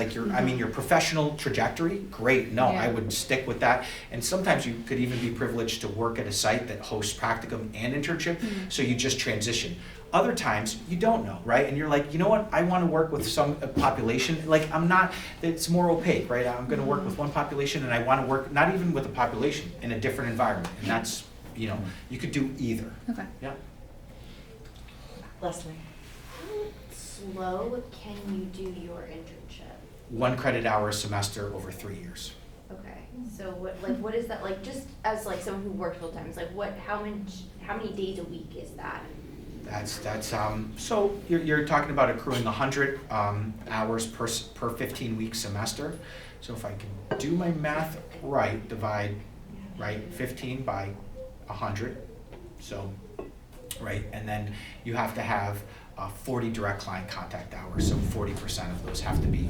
Your professional trajectory, great. No, I would stick with that. And sometimes you could even be privileged to work at a site that hosts practicum and internship, so you just transition. Other times, you don't know, right? And you're like, you know what? I want to work with some population. It's more opaque, right? I'm going to work with one population, and I want to work not even with a population, in a different environment. And that's, you could do either. Okay. Yeah. Leslie. Slow can you do your internship? 1 credit hour a semester over 3 years. Okay, so what is that like? Just as someone who works full time, it's how many days a week is that? So you're talking about accruing 100 hours per 15-week semester. So if I can do my math right, divide 15 by 100. So and then you have to have 40 direct client contact hours. So 40% of those have to be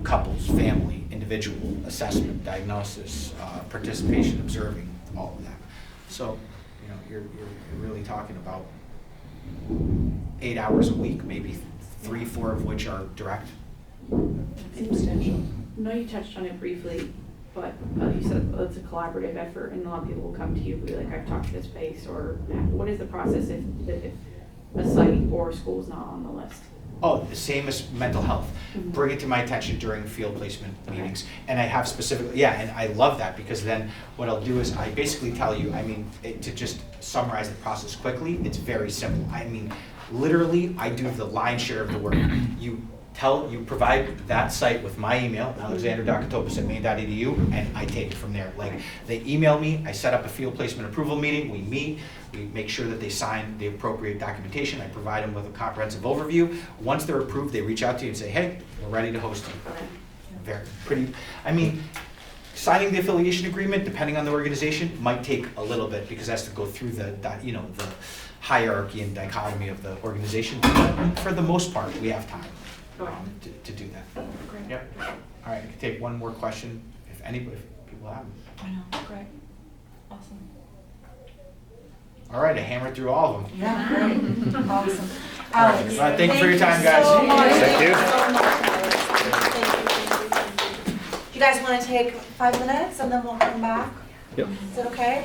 couples, family, individual, assessment, diagnosis, participation, observing, all of that. So you're really talking about 8 hours a week, maybe 3-4 of which are direct. Substantial. I know you touched on it briefly, but you said it's a collaborative effort, and a lot of people will come to you and be like, I've talked to this place, or what is the process if a site or a school is not on the list? Oh, the same as mental health. Bring it to my attention during field placement meetings. And I have specifically, and I love that, because then what I'll do is I basically tell you, to just summarize the process quickly, it's very simple. Literally, I do the lion's share of the work. You provide that site with my email, alexander.katopis@maine.edu, and I take it from there. They email me, I set up a field placement approval meeting, we meet, we make sure that they sign the appropriate documentation, I provide them with a comprehensive overview. Once they're approved, they reach out to you and say, hey, we're ready to host you. signing the affiliation agreement, depending on the organization, might take a little bit because it has to go through the hierarchy and dichotomy of the organization. But for the most part, we have time to do that. Yep. All right, I can take one more question if people have them. I know, great, awesome. All right, I hammered through all of them. Yeah, great, awesome. All right, Alex, thank you for your time, guys. so much. Thank you. So much, Alex. Thank you. You guys want to take 5 minutes and then we'll come back? Yep. Is it okay?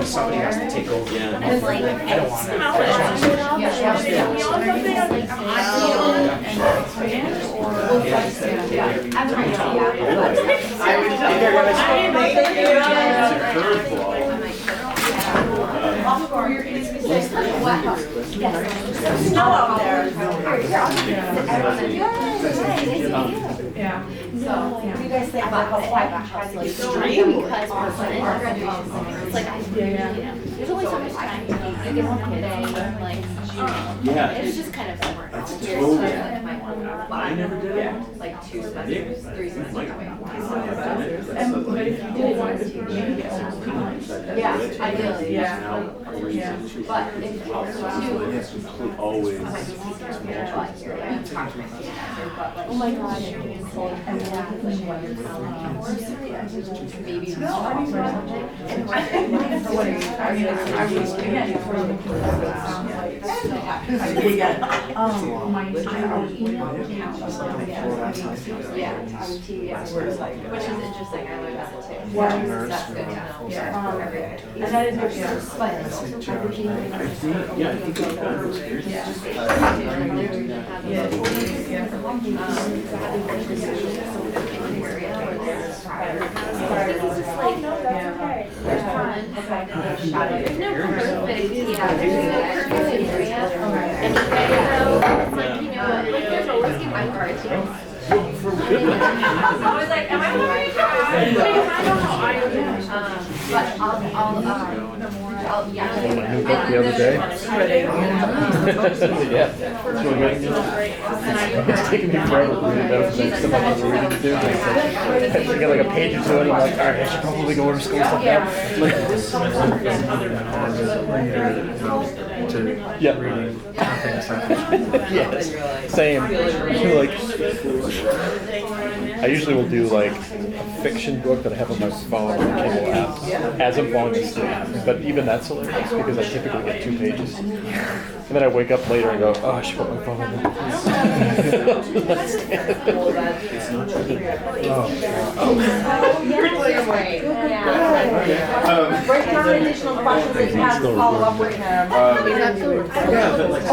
Somebody has to take over. Yeah. I don't want Snow out there. Yeah. So, what do you guys think about how Extreme. Because it's like, there's only so much time you get one day, like, Yeah. it's just kind of That's weird. totally. I never did it. Like 2 semesters, 3 semesters. But if you did want to do it, Yeah, ideally. Yeah. But if you Always. oh my god, maybe No, I mean, which is interesting, I learned that too. That's good to know. and that is what you're. Yeah, I think it's better There's no perfect, area. And you know, there's always good guards. I was like, am I moving? I don't know. But I'll The other day. Yeah. It's taking me forever to read those things. Some of them are reading too. I got like a page or two, and I'm like, all right, I should probably go over to school stuff now. Yeah. Yes. Same. Like, I usually will do like a fiction book that I have on my phone or Kindle app as I'm falling asleep. But even that's hilarious because I typically get 2 pages. And then I wake up later and go, oh, I should put my phone in there. Break down additional questions that you have to follow up with him. Yeah, but like.